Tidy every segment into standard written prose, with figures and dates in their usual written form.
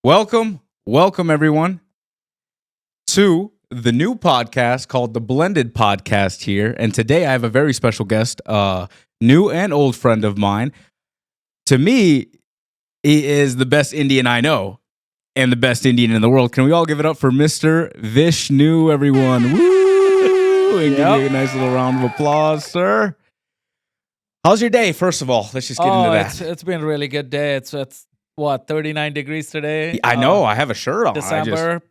Welcome everyone to the new podcast called the Blended Podcast here. And today I have a very special guest, new and old friend of mine. To me, he is the best Indian I know and the best Indian in the world. Can we all give it up for Mr. Vish, everyone? Woo! And give you a nice little round of applause, sir. How's your day, first of all? Let's just get into that. It's been a really good day. It's what, 39 degrees today? I know. I have a shirt on. December.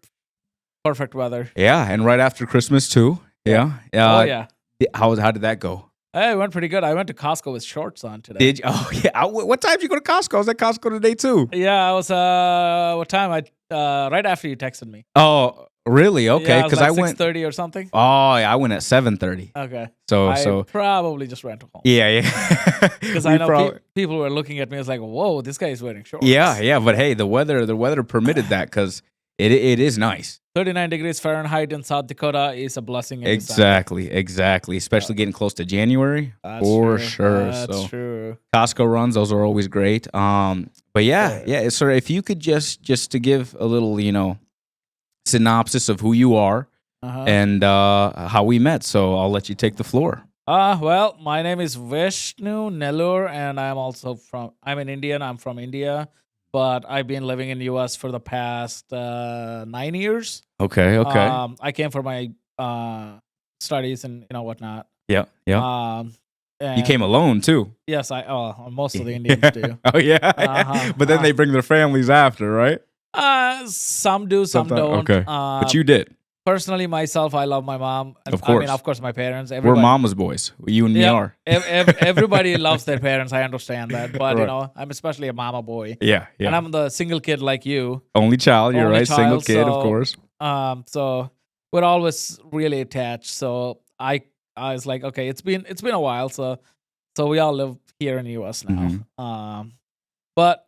Perfect weather. Yeah, and right after Christmas, too. Yeah. Yeah. How did that go? It went pretty good. I went to Costco with shorts on today. Did you? Oh, yeah. What time did you go to Costco? I was at Costco today, too. Yeah, I was, what time? Right after you texted me. Oh, really? Okay. Because I went 6:30 or something. Oh, yeah, I went at 7:30. Okay. So I probably just ran to home. Yeah. Because I know people were looking at me. I was like, whoa, this guy is wearing shorts. Yeah. But hey, the weather permitted that because it is nice. 39 degrees Fahrenheit in South Dakota is a blessing. Exactly. Especially getting close to January. For sure. That's true. Costco runs, those are always great. But yeah, sir, if you could just to give a little, synopsis of who you are and how we met. So I'll let you take the floor. Well, my name is Vishnu Nellur, and I'm an Indian. I'm from India, but I've been living in the U.S. for the past 9 years. Okay. I came for my studies and whatnot. Yeah. And You came alone too. Yes, most of the Indians do. Oh yeah, but then they bring their families after, right? Some do, some don't. Okay, but you did. Personally, myself, I love my mom. And, of course. I mean, of course, my parents. We're mama's boys. You and me are. Everybody loves their parents. I understand that. But, Right. I'm especially a mama boy. Yeah. And I'm the single kid like you. Only child, you're Only right. child, Single kid, so, of course. So we're always really attached. So I was like, okay, it's been a while. So we all live here in the US now. Mm-hmm. But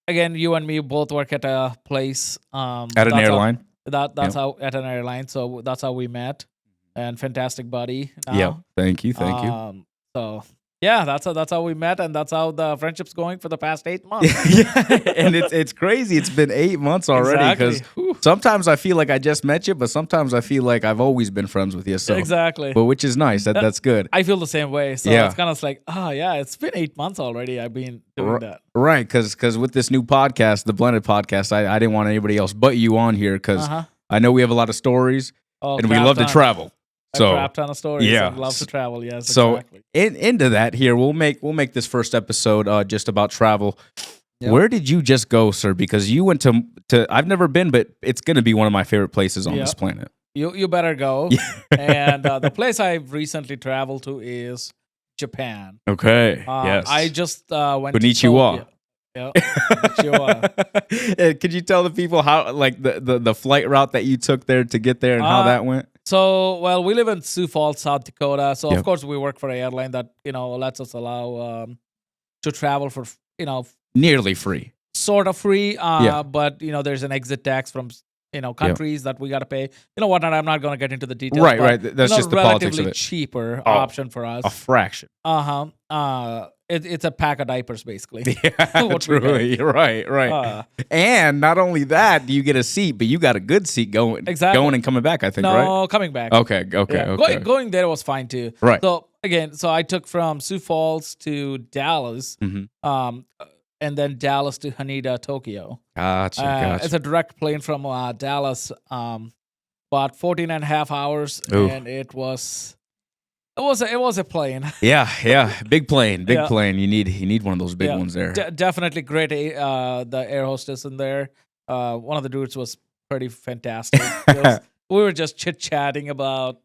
again, you and me both work at a place. At an airline. That's how, at an airline. So that's how we met. And fantastic buddy. Yeah. Thank you. So yeah, that's how we met, and that's how the friendship's going for the past 8 months. Yeah, and it's crazy. It's been 8 months already because sometimes I feel like I just met you, but sometimes I feel like I've always been friends with you. So exactly. But which is nice. That's good. I feel the same way. So Yeah. it's kind of like, it's been 8 months already. I've been doing that. Right, because with this new podcast, the Blended Podcast, I didn't want anybody else but you on here because I know we have a lot of stories and we love to travel. So a crap ton of stories. yeah. And love to travel. Yes. So exactly. into that here, we'll make this first episode just about travel. Yep. Where did you just go, sir? Because you went to I've never been, but it's going to be one of my favorite places on this planet. You better go. And the place I've recently traveled to is Japan. Okay. Yes. I just went Konnichiwa. to Tokyo. Yeah. Konnichiwa. Could you tell the people how, like, the flight route that you took there to get there and how that went? So, we live in Sioux Falls, South Dakota. So, Yep. of course, we work for an airline that, lets us allow to travel for, Nearly free. sort of free. Yeah. But, there's an exit tax from, countries that we got to pay. Whatnot. I'm not going to get into the details. Right. But, That's just the politics of relatively it. cheaper option for us. A fraction. It's a pack of diapers, basically. Yeah, What we truly. Right. And not only that, you get a seat, but you got a good seat going and coming back, I think, right? No, coming back. Okay. Yeah. Going there was fine too. Right. So again, I took from Sioux Falls to Dallas, and then Dallas to Haneda, Tokyo. Gotcha. It's a direct plane from Dallas, about 14 and a half hours, Ooh. and it was a plane. Yeah. Big plane. You need one of those big ones there. Definitely great. The air hostess in there. One of the dudes was pretty fantastic. We were just chit chatting about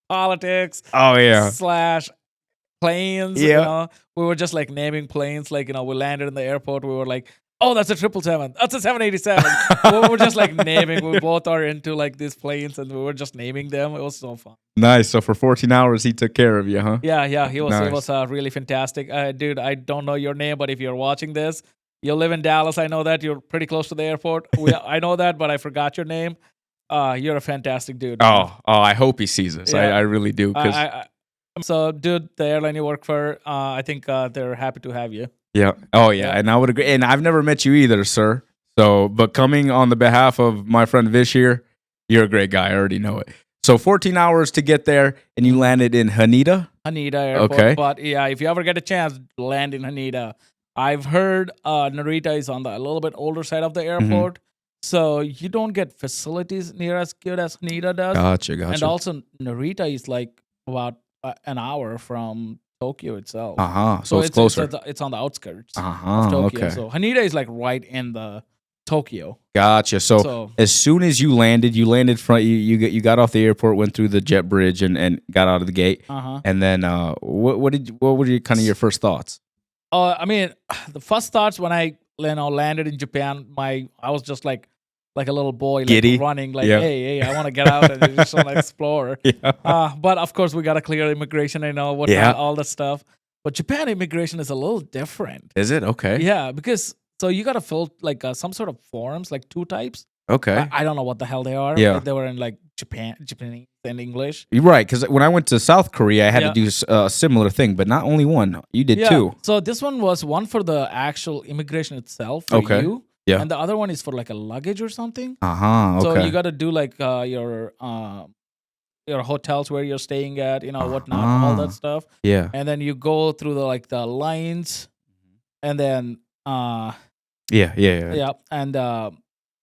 politics. Oh yeah. / planes. Yeah. We were just like naming planes. Like, we landed in the airport. We were like, oh, that's a 777. That's a 787. we were just like naming. We both are into like these planes, and we were just naming them. It was so fun. Nice. So for 14 hours, he took care of you, huh? Yeah. He was. Nice. It was really fantastic, dude. I don't know your name, but if you're watching this, you live in Dallas. I know that you're pretty close to the airport. I know that, but I forgot your name. You're a fantastic dude. Oh, I hope he sees this. Yeah. I really do. So, dude, the airline you work for, I think they're happy to have you. Yeah. Oh, yeah. And I would agree. And I've never met you either, sir. So, but coming on the behalf of my friend Vish here, you're a great guy. I already know it. So 14 hours to get there, and you landed in Haneda? Haneda Airport. Okay. But yeah, if you ever get a chance, land in Haneda. I've heard Narita is on the a little bit older side of the airport, so you don't get facilities near as good as Haneda does. Gotcha. And also, Narita is like about an hour from Tokyo itself. So it's closer. It's on the outskirts of Uh-huh. Tokyo. Okay. So Haneda is like right in the Tokyo. Gotcha. So as soon as you landed you got off the airport, went through the jet bridge and got out of the gate. And then what were your first thoughts? I mean, the first thoughts when I landed in Japan, I was just like a little boy, like Giddy. running, like hey, I want to get out and just want to explore. But of course, we got to clear immigration and all that stuff. But Japan immigration is a little different. Is it? Okay. Yeah, because so you got to fill like some sort of forms, like 2 types. Okay. I don't know what the hell they are. Yeah. They were in like Japanese and English. You're right, because when I went to South Korea, I had to do a similar thing, but not only one. You did 2. So this one was one for the actual immigration itself for you. Yeah. And the other one is for like a luggage or something. Okay. So you got to do like your hotels where you're staying at, whatnot, all that stuff. Yeah. And then you go through the lines, and then Yeah. and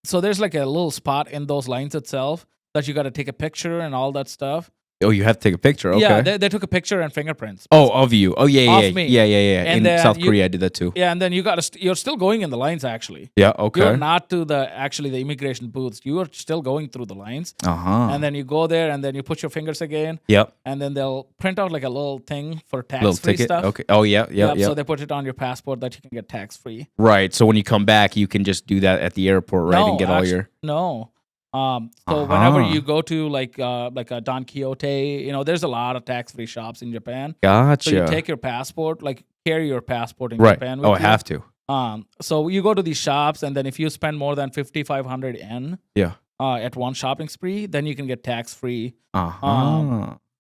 so there's like a little spot in those lines itself that you got to take a picture and all that stuff. Oh, you have to take a picture. Okay. Yeah, they took a picture and fingerprints. Oh, of you. Oh, yeah. Of me. Yeah. And in South Korea, I did that too. Yeah, and then you got to you're still going in the lines actually. Yeah. Okay. You're not to the immigration booths. You are still going through the lines. And then you go there, and then you put your fingers again. Yep. And then they'll print out like a little thing for Little tax-free ticket. stuff. Okay. Oh, yeah. So they put it on your passport that you can get tax-free. Right. So when you come back, you can just do that at the airport, right, and get all your. No. So whenever you go to like a Don Quixote, there's a lot of tax-free shops in Japan. Gotcha. So you take your passport, like carry your passport in right. Japan with I you. have to. So you go to these shops, and then if you spend more than 5,500 yen, at one shopping spree, then you can get tax-free.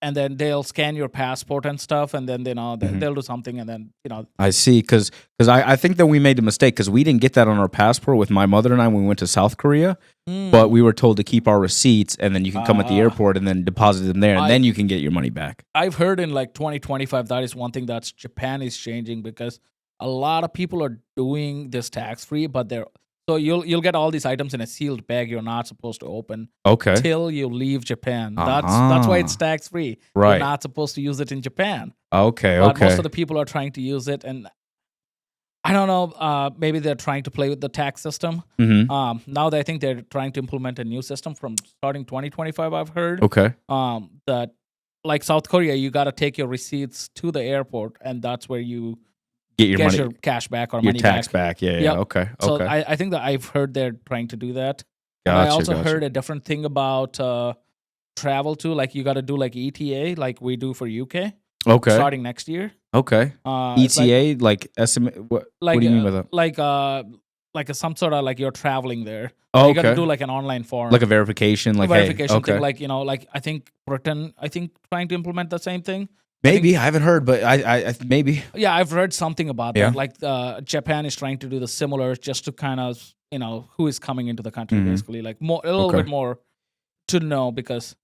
And then they'll scan your passport and stuff, and then they'll do something, and then I see, because I think that we made a mistake because we didn't get that on our passport with my mother and I when we went to South Korea. But we were told to keep our receipts, and then you can come at the airport and then deposit them there, and then you can get your money back. I've heard in like 2025 that is one thing that Japan is changing, because a lot of people are doing this tax-free, but so you'll get all these items in a sealed bag you're not supposed to open till you leave Japan. That's why it's tax-free. Right. You're not supposed to use it in Japan. Okay. But most of the people are trying to use it, and I don't know, maybe they're trying to play with the tax system. Now I think they're trying to implement a new system from starting 2025, I've heard. Okay. That like South Korea, you got to take your receipts to the airport, and that's where you get your cash back or your money tax back. Yeah. Yep. Okay. So I think that I've heard they're trying to do that. Gotcha, and I also heard a different thing about travel too. Like you got to do like ETA, like we do for UK. Okay. Starting next year. Okay. ETA, like estimate. What do you mean by that? Like some sort of like you're traveling there. Oh, you got to do like an online form, like a verification, like verification thing. Like like I think Britain, trying to implement the same thing. Maybe I haven't heard, but I maybe. Yeah, I've read something about that. Like Japan is trying to do the similar, just to kind of who is coming into the country, basically, like a little bit more to know, because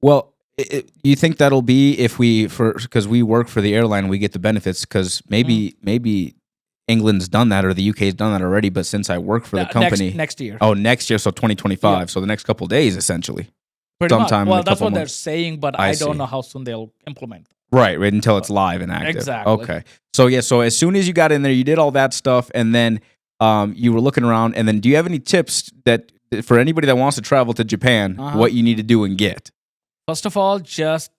you think that'll be if because we work for the airline, we get the benefits, because maybe England's done that or the UK's done that already, but since I work for the company next year. Oh, next year, so 2025, so the next couple of days essentially. Pretty sometime much. Well, in a that's couple what they're months. saying, but I don't know how soon they'll implement. Right, until it's live and active. Exactly. Okay. So so as soon as you got in there, you did all that stuff, and then you were looking around, and then do you have any tips that for anybody that wants to travel to Japan, what you need to do and get? First of all, just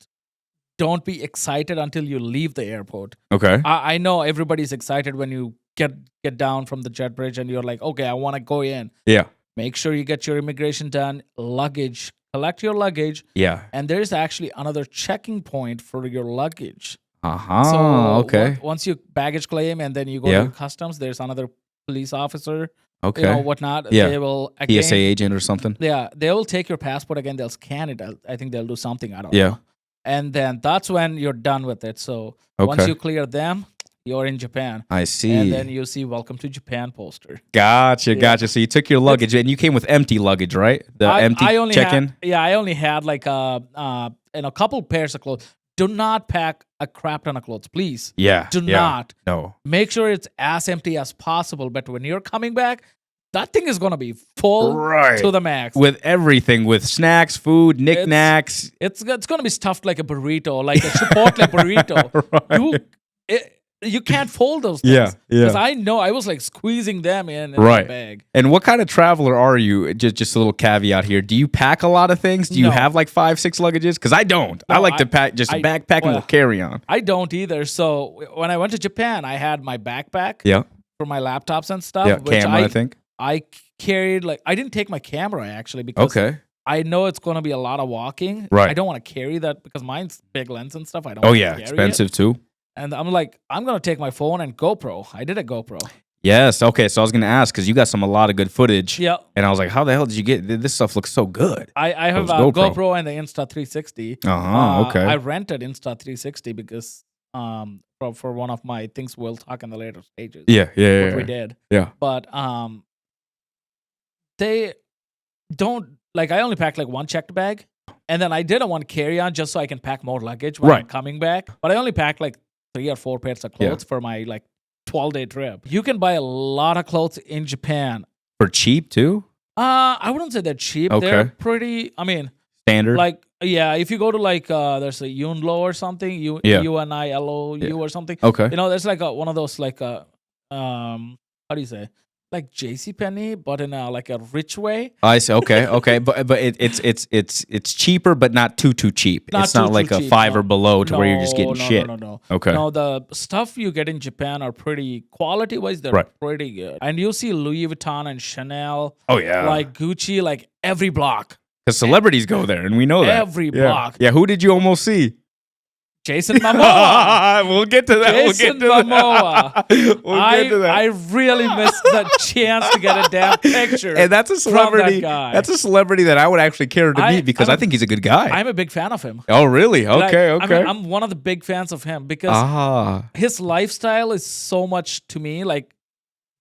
don't be excited until you leave the airport. Okay. I know everybody's excited when you get down from the jet bridge and you're like, okay, I want to go in. Yeah. Make sure you get your immigration done, luggage. Collect your luggage. Yeah. And there's actually another checking point for your luggage. So okay. Once you baggage claim and then you go to customs, there's another police officer. Okay. Whatnot. Yeah. They will again, TSA agent or something. Yeah. They will take your passport again. They'll scan it. I think they'll do something. I don't Yeah. know. And then that's when you're done with it. So once you clear them, you're in Japan. I see. And then you see "Welcome to Japan" poster. Gotcha. So you took your luggage, and you came with empty luggage, right? The empty check-in. I only had like a couple pairs of clothes. Do not pack a crap ton of clothes, please. Do not. No. Make sure it's as empty as possible. But when you're coming back, that thing is gonna be full to the max with everything, with snacks, food, knickknacks. It's gonna be stuffed like a burrito, like a Chipotle burrito. You can't fold those things. Because I know I was like squeezing them in the bag. And what kind of traveler are you? Just a little caveat here. Do you pack a lot of things? Do you have like 5-6 luggages? Because I don't. No, I like to pack just a backpack and carry on. I don't either. So when I went to Japan, I had my backpack for my laptops and stuff. Yeah, camera, I think. I carried I didn't take my camera actually because I know it's going to be a lot of walking. Right. I don't want to carry that because mine's big lens and stuff. I don't. Oh yeah, expensive too. And I'm like, I'm going to take my phone and GoPro. I did a GoPro. Yes. Okay. So I was going to ask because you got a lot of good footage. Yeah. And I was like, how the hell did you get this stuff? Looks so good. I have a GoPro and the Insta360. Okay. I rented Insta360 because for one of my things we'll talk in the later stages. Yeah. What we did. Yeah. But they don't I only packed one checked bag, and then I did a one carry on just so I can pack more luggage when I'm coming back. But I only packed 3 or 4 pairs of clothes for my 12-day trip. You can buy a lot of clothes in Japan for cheap too. I wouldn't say they're cheap. Okay. They're pretty. I mean, standard. If you go to there's a Yunlo or something, UNILOU or something. Okay. There's one of those how do you say? Like JCPenney, but in a rich way. I see. Okay, but it's cheaper, but not too cheap. It's not like a $5 or below to where you're just getting shit. No. Okay. No, the stuff you get in Japan are pretty quality wise. They're pretty good, and you'll see Louis Vuitton and Chanel. Oh yeah. Gucci, every block. Because celebrities go there, and we know that every block. Yeah. Who did you almost see? Jason Momoa. We'll get to that. Jason Momoa. I really missed the chance to get a damn picture. And that's a celebrity. That's a celebrity that I would actually care to meet because I think he's a good guy. I'm a big fan of him. Oh, really? Okay. I'm one of the big fans of him because his lifestyle is so much to me.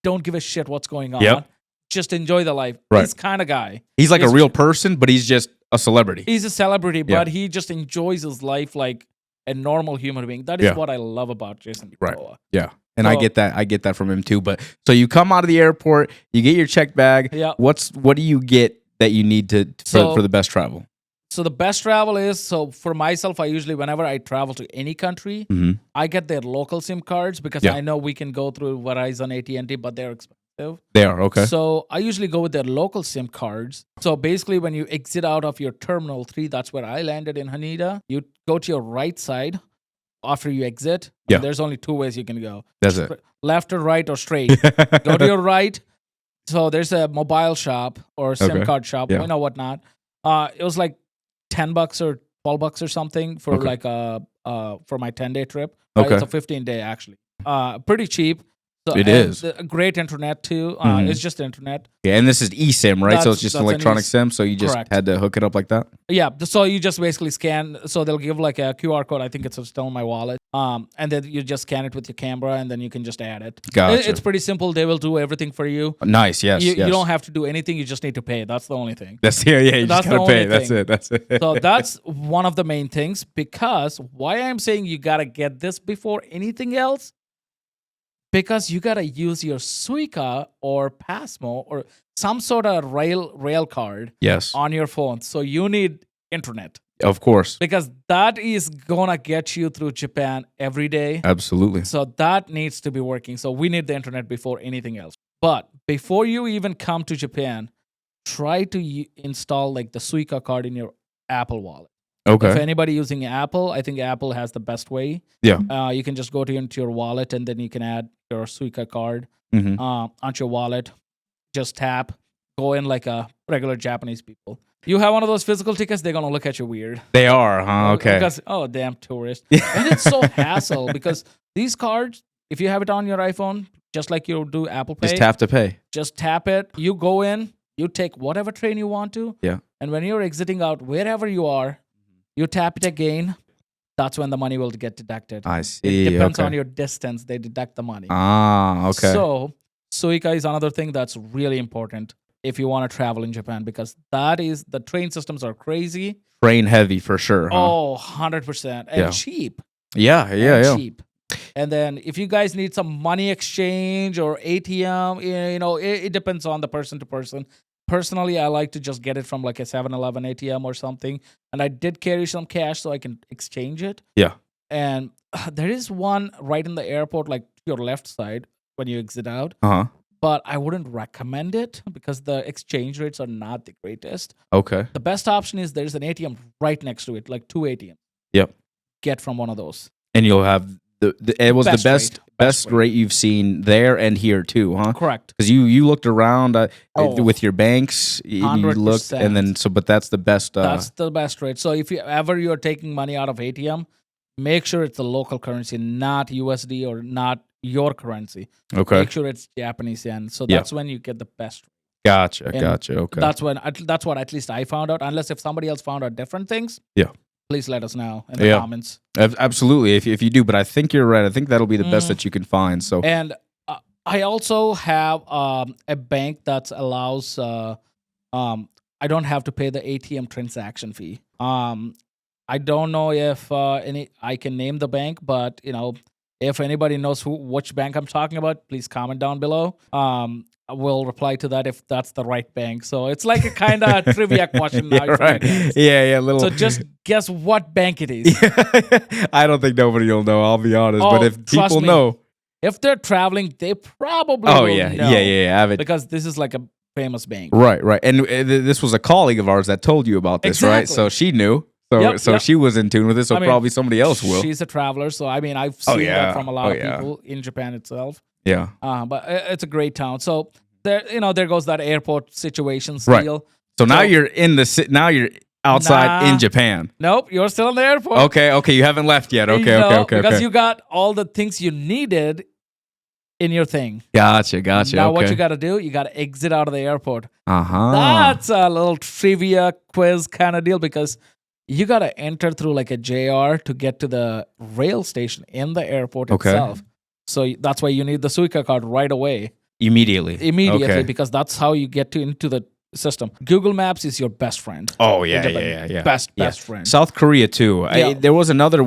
Don't give a shit what's going on. Yep. Just enjoy the life. He's kind of guy. He's a real person, but he's just a celebrity. He's a celebrity, but he just enjoys his life like a normal human being. That is what I love about Jason Momoa. Yeah. And I get that from him too. But so you come out of the airport, you get your check bag. Yeah. What do you get that you need for the best travel? So the best travel is for myself, I usually whenever I travel to any country, I get their local SIM cards because I know we can go through Verizon, AT&T, but they're expensive. They are, okay. So I usually go with their local SIM cards. So basically when you exit out of your Terminal 3, that's where I landed in Haneda, you go to your right side after you exit. Yeah. There's only 2 ways you can go. That's it. Left or right or straight. Go to your right. So there's a mobile shop or SIM card shop, whatnot. It was $10 or $12 or something for for my 10-day trip. Okay. It's a 15-day actually. Pretty cheap. So, it is. Great internet too. It's just internet. Yeah, and this is eSIM, right? So it's just electronic SIM. So you just had to hook it up like that? Yeah. So you just basically scan. So they'll give a QR code. I think it's still in my wallet. And then you just scan it with your camera and then you can just add it. Gotcha. It's pretty simple. They will do everything for you. Nice, yes. You don't have to do anything. You just need to pay. That's the only thing. You just gotta pay. That's it. So that's one of the main things because why I'm saying you gotta get this before anything else. Because you gotta use your Suica or Passmo or some sort of rail card on your phone. So you need internet. Of course. Because that is gonna get you through Japan every day. Absolutely. So that needs to be working. So we need the internet before anything else. But before you even come to Japan, try to install the Suica card in your Apple Wallet. Okay. If anybody using Apple, I think Apple has the best way. Yeah. You can just go into your wallet and then you can add your Suica card onto your wallet. Just tap. Go in like a regular Japanese people. You have one of those physical tickets, they're going to look at you weird. They are, huh? Okay. Because, damn tourist. And it's so hassle because these cards, if you have it on your iPhone, just like you do Apple Pay. Just tap to pay. Just tap it. You go in. You take whatever train you want to. Yeah. And when you're exiting out, wherever you are, you tap it again, that's when the money will get deducted. I see. It depends okay. on your distance. They deduct the money. Okay. So Suica is another thing that's really important if you want to travel in Japan, because the train systems are crazy. Train heavy for sure, huh? Oh, 100%. And Yeah. cheap. Yeah. Cheap. And then if you guys need some money exchange or ATM, it depends on the person to person. Personally, I like to just get it from like a 7-Eleven ATM or something. And I did carry some cash so I can exchange it. Yeah. And there is one right in the airport, like to your left side when you exit out. But I wouldn't recommend it because the exchange rates are not the greatest. Okay. The best option is there's an ATM right next to it, like 2 ATMs. Yep. Get from one of those. And you'll have it was Best the best rate. best rate you've seen there and here too, huh? Correct. Because you looked around Oh, with your banks, and you looked, and then 100%. but that's the best. That's the best rate. So if you're taking money out of ATM, make sure it's the local currency, not USD or not your currency. Okay. Make sure it's Japanese yen. So that's when you get the best. Gotcha. And Okay. That's what at least I found out. Unless if somebody else found out different things. Yeah. Please let us know in the comments. Absolutely, if you do, but I think you're right. I think that'll be the best that you can find. So, and I also have a bank that allows. I don't have to pay the ATM transaction fee. I don't know if I can name the bank, but if anybody knows which bank I'm talking about, please comment down below. I will reply to that if that's the right bank. So it's like a kind of trivia question now. right. Yeah, little. So just guess what bank it is. I don't think nobody will know. I'll be honest. But if people know, if they're traveling, they probably will know. Yeah. Because this is like a famous bank. Right. And this was a colleague of ours that told you about this, right? So she knew. So she was in tune with it. So probably somebody else will. She's a traveler. So I mean, I've seen that from a lot of people in Japan itself. Yeah. But it's a great town. So there goes that airport situation still. Right. So now you're now you're outside in Japan. Nope, you're still in the airport. Okay, you haven't left yet. Okay. Because you got all the things you needed in your thing. Gotcha. Now what you got to do? You got to exit out of the airport. That's a little trivia quiz kind of deal because you got to enter through like a JR to get to the rail station in the airport itself. So that's why you need the Suica card right away. Immediately, because that's how you get into the system. Google Maps is your best friend. Oh yeah. Best friend. South Korea too. Yeah. There was another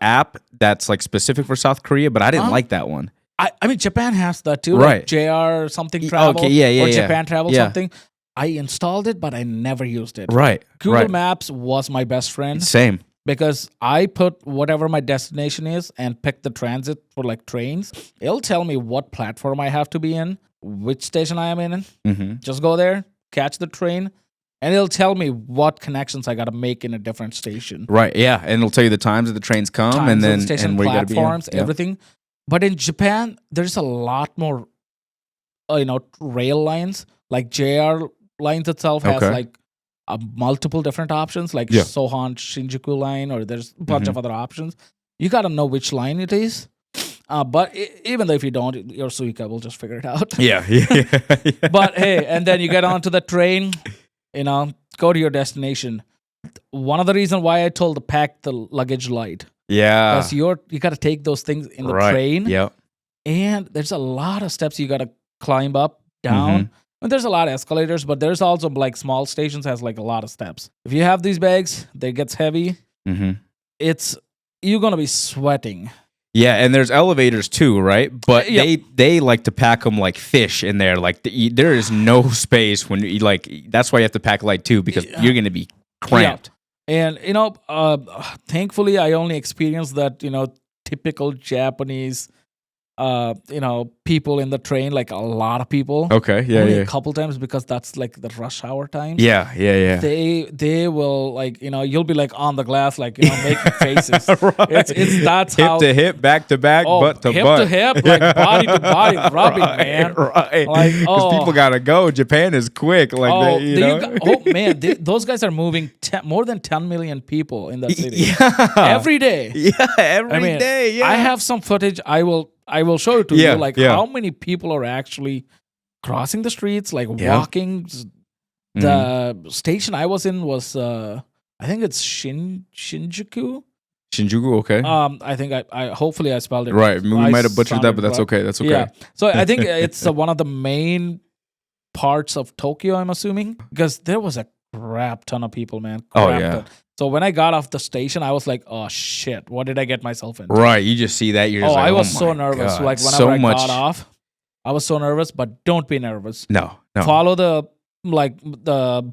app that's like specific for South Korea, but I didn't like that one. I mean, Japan has that too, right? Like JR something travel, or Japan travel something. I installed it, but I never used it. Right. Google Maps was my best friend. Same. Because I put whatever my destination is and pick the transit for like trains. It'll tell me what platform I have to be in, which station I am in. Mm-hmm. Just go there, catch the train, and it'll tell me what connections I got to make in a different station. Right, yeah. And it'll tell you the times that the trains come and then station where platforms, you gotta be everything. But in Japan, there's a lot more, rail lines. Like JR lines itself has like multiple different options, like Sohan Shinjuku line, or there's a bunch of other options. You got to know which line it is. But even though if you don't, your Suica will just figure it out. Yeah. But hey, and then you get onto the train, go to your destination. One of the reasons why I told to pack the luggage light. Yeah. Because you got to take those things in the train. Yep. And there's a lot of steps you got to climb up, down. And there's a lot of escalators, but there's also like small stations has like a lot of steps. If you have these bags, they gets heavy. You're gonna be sweating. Yeah, and there's elevators too, right? But they like to pack them like fish in there. Like there is no space when you that's why you have to pack light too, because you're gonna be cramped. And thankfully I only experienced that typical Japanese people in the train, like a lot of people. Okay, Only a couple times because that's like the rush hour times. Yeah. They will you'll be like on the glass, making faces. Right. It's that's hip how to hip, back to back, butt to butt, hip to hip, like body to body rubbing, man. Right. Like people gotta go. Japan is quick. Those guys are moving more than 10 million people in that city. Yeah. Every day. Yeah, every day. Yeah. I have some footage. I will show it to you, how many people are actually crossing the streets, walking. The station I was in was, I think it's Shinjuku. Shinjuku, okay. I think I hopefully I spelled it Right. We I might have butchered that, sounded but that's right. okay. That's okay. Yeah. So I think it's one of the main parts of Tokyo, I'm assuming, because there was a crap ton of people, man. Oh, Crap yeah. ton. So when I got off the station, I was like, oh shit, what did I get myself into? Right. You just see that. You're just like, I was so my nervous. God. Like whenever so I much. got off, I was so nervous, but don't be nervous. No. Follow the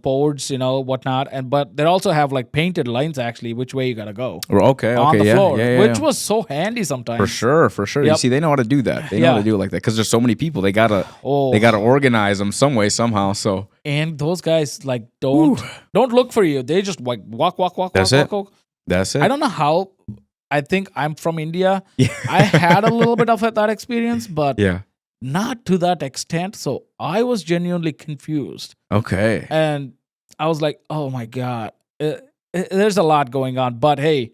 boards, whatnot, but they also have like painted lines actually which way you gotta go Okay. on the yeah, floor, yeah, which yeah. was so handy sometimes. For sure. You Yep. see, they know how to do that. They know how to do it like that because there's so many people. They gotta organize them some way, somehow. So and those guys like don't look for you. They just like walk. That's it. That's it. I don't know how. I think I'm from India. Yeah. I had a little bit of that experience, but Yeah. not to that extent. So I was genuinely confused. Okay. And I was like, oh my God, there's a lot going on. But hey,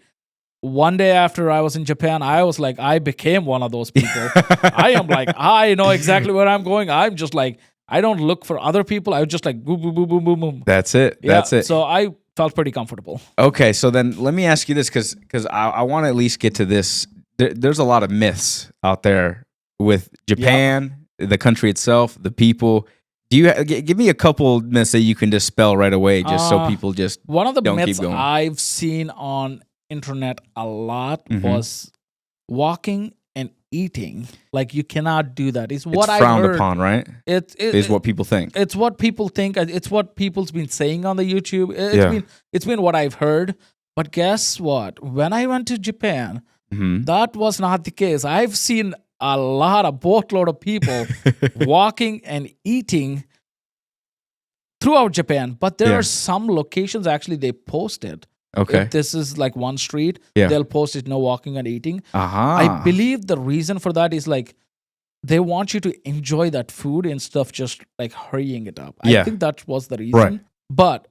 one day after I was in Japan, I was like, I became one of those people. I am like, I know exactly where I'm going. I'm just like, I don't look for other people. I was just like, boom, boom, boom, boom, boom, boom. That's it. That's it. So I felt pretty comfortable. Okay. So then let me ask you this because I want to at least get to this. There's a lot of myths out there with Japan, the country itself, the people. Do you give me a couple myths that you can dispel right away, just so people just one of the don't myths keep going? I've seen on internet a lot was walking and eating. Like you cannot do that. It's what I frowned heard. upon, right? It is what people think. It's what people think. It's what people's been saying on the YouTube. It's been what I've heard. But guess what? When I went to Japan, that was not the case. I've seen a boatload of people walking and eating throughout Japan. But there are some locations actually they posted. Okay. If this is like one street, they'll post it no walking and eating. I believe the reason for that is like they want you to enjoy that food instead of just like hurrying it up. I think that was the reason. Right. But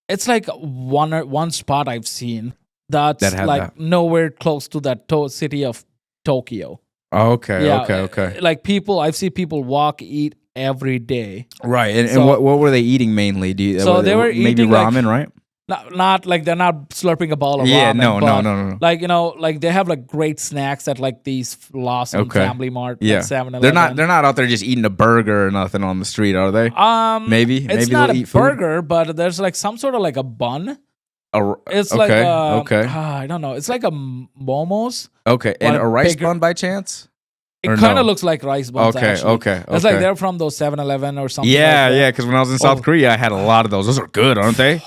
it's like one spot I've seen that's like nowhere close to that city of Tokyo. Okay. Okay. Like I've seen people walk, eat every day. Right. And what were they eating mainly? So they were eating maybe ramen, right? Not like they're not slurping a ball of ramen. Yeah, no. Like like they have like great snacks at like these Lawson Family Mart, yeah. 7-Eleven. They're not out there just eating a burger or nothing on the street, are they? Maybe it's not they'll a eat burger, but there's like some sort of like a bun. It's like I don't know. It's like a momos. Okay, and a rice bun by chance? It kind of looks like rice buns. Okay. It's like they're from those 7-Eleven or something. Yeah. Because when I was in South Korea, I had a lot of those. Those are good, aren't they?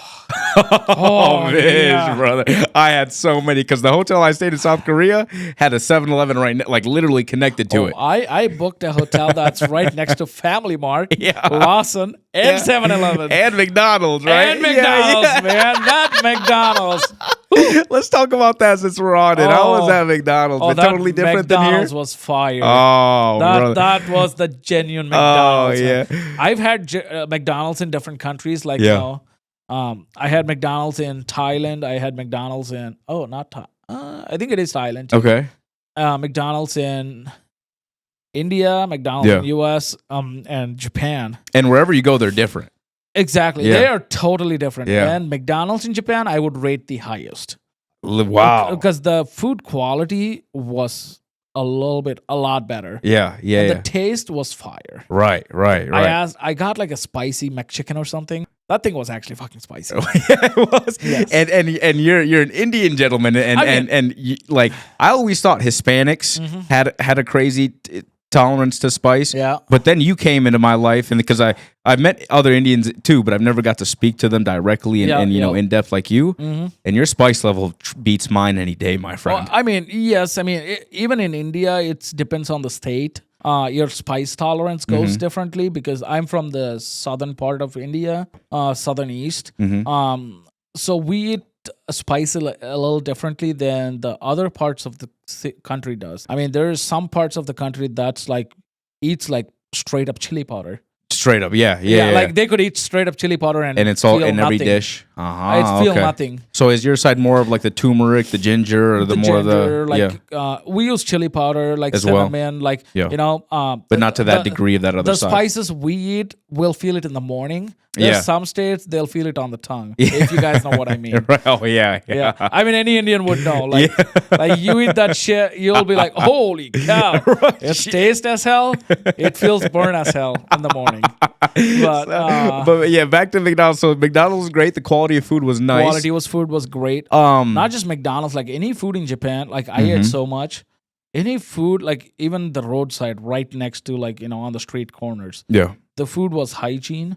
Vish, brother. I had so many because the hotel I stayed in South Korea had a 7-Eleven like literally connected to it. I booked a hotel that's right next to Family Mart, Lawson, and 7-Eleven. And McDonald's, right? And McDonald's, man. Not McDonald's. Let's talk about that since we're on it. How was that McDonald's? Totally different than here? McDonald's was fire. That was the genuine McDonald's. Oh, yeah. I've had McDonald's in different countries. Like, I had McDonald's in Thailand. I had McDonald's in, I think it is Thailand too. Okay. McDonald's in India, McDonald's in US, and Japan. And wherever you go, they're different. Exactly. Yeah. They are totally different. Yeah. And McDonald's in Japan, I would rate the highest. Wow. Because the food quality was a lot better. Yeah. And the taste was fire. Right. I got like a spicy McChicken or something. That thing was actually fucking spicy. Yeah, it was. Yes. And you're an Indian gentleman, and you, like I always thought Hispanics had a crazy tolerance to spice. Yeah. But then you came into my life, and because I met other Indians too, but I've never got to speak to them directly and in depth like you. And your spice level beats mine any day, my friend. Well, yes. Even in India, it depends on the state. Your spice tolerance goes differently because I'm from the southern part of India, southern east. So we eat spice a little differently than the other parts of the country does. There's some parts of the country that's like eats like straight up chili powder. Straight up, yeah. Like they could eat straight up chili powder and it's all feel in every nothing. dish. It's feel nothing. So is your side more of like the turmeric, the ginger, or the more ginger, the we use chili powder, like as well. cinnamon, like Yeah. but not to that degree of that other the side. spices we eat, we'll feel it in the morning. There's Yeah. some states they'll feel it on the tongue. If you guys know what I mean. Oh yeah. I mean, any Indian would know. Like, like you eat that shit, you'll be like, "Holy cow! It tastes as hell. It feels burnt as hell in the morning." But yeah, back to McDonald's. So McDonald's was great. The quality of food was nice. Food was great. Not just McDonald's. Like any food in Japan. Like I ate so much. Any food, like even the roadside, right next to like on the street corners. Yeah. The food was hygiene.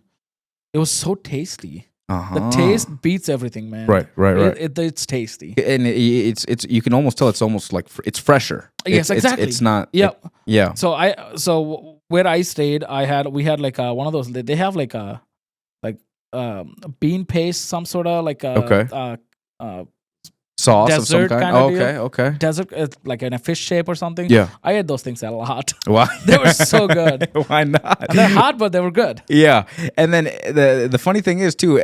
It was so tasty. Uh-huh. The taste beats everything, man. Right. It's tasty. And it's you can almost tell it's almost like it's fresher. Yes, exactly. It's not. Yep. Yeah. So where I stayed, we had like one of those. They have like a bean paste, some sort of like a Sauce of some desert kind. kind of Oh, okay. desert, like in a fish shape or something. Yeah. I ate those things a lot. Why? They were so good. Why not? And they're hot, but they were good. Yeah. And then the funny thing is too,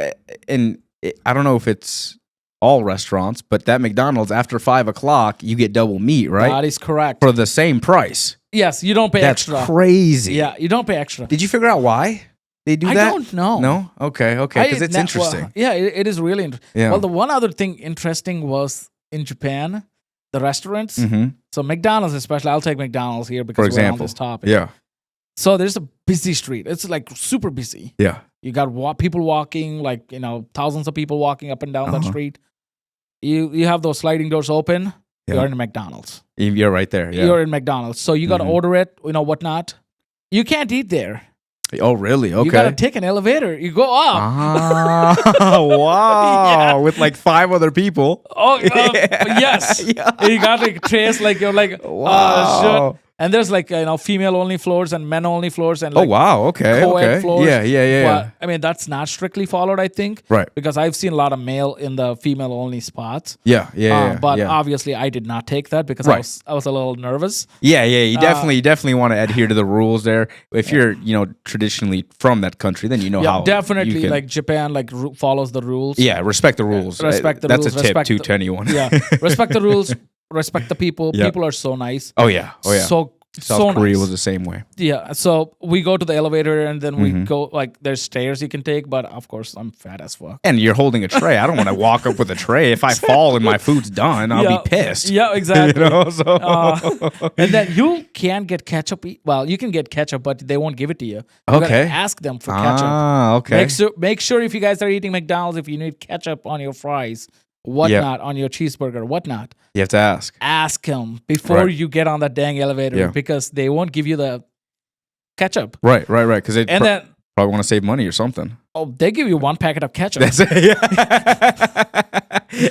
and I don't know if it's all restaurants, but that McDonald's after 5 o'clock you get double meat, right? That is correct. For the same price. Yes, you don't pay That's extra. crazy. Yeah, you don't pay extra. Did you figure out why they do that? I don't know. No? Okay. Because it's interesting. Well, yeah, it is really interesting. Yeah. Well, the one other thing interesting was in Japan, the restaurants. Mm-hmm. So McDonald's, especially, I'll take McDonald's here because For we're example. on this topic. Yeah. So there's a busy street. It's like super busy. Yeah. You got people walking, like thousands of people walking up and down that street. You have those sliding doors open. Yeah. You're in a McDonald's. You're right there. Yeah. You're in McDonald's. So you got to order it, whatnot. You can't eat there. Oh, really? Okay. You got to take an elevator. You go up. Wow. With like 5 other people. Oh, yes. Yeah. And you got like trays, like you're like, Wow. shit. And there's like female only floors and men only floors and like wow. Okay. co-ed floors. Yeah. But, I mean, that's not strictly followed, I think. Right. Because I've seen a lot of male in the female only spots. Yeah. But yeah. obviously, I did not take that because Right. I was a little nervous. Yeah. You definitely want to adhere to the rules there. If you're traditionally from that country, then how definitely you can, like Japan follows the rules. Yeah, respect the rules. Respect the That's rules. a tip Respect too to anyone. Yeah, respect the rules. Respect the people. Yeah. People are so nice. Oh yeah. So South Korea nice. was the same way. Yeah, so we go to the elevator and then we go, like, there's stairs you can take, but of course I'm fat as fuck. And you're holding a tray. I don't want to walk up with a tray. If I fall and my food's done, I'll be pissed. Yeah, exactly. So. And then you can get ketchup. Well, you can get ketchup, but they won't give it to you. You gotta Okay. ask them for ketchup. Okay. Make sure if you guys are eating McDonald's, if you need ketchup on your fries, whatnot, on your cheeseburger, whatnot. You have to ask. Ask them before Right. you get on that dang elevator Yeah. because they won't give you the ketchup. Right. Because they And then, probably want to save money or something. they give you 1 packet of ketchup. That's it. Yeah.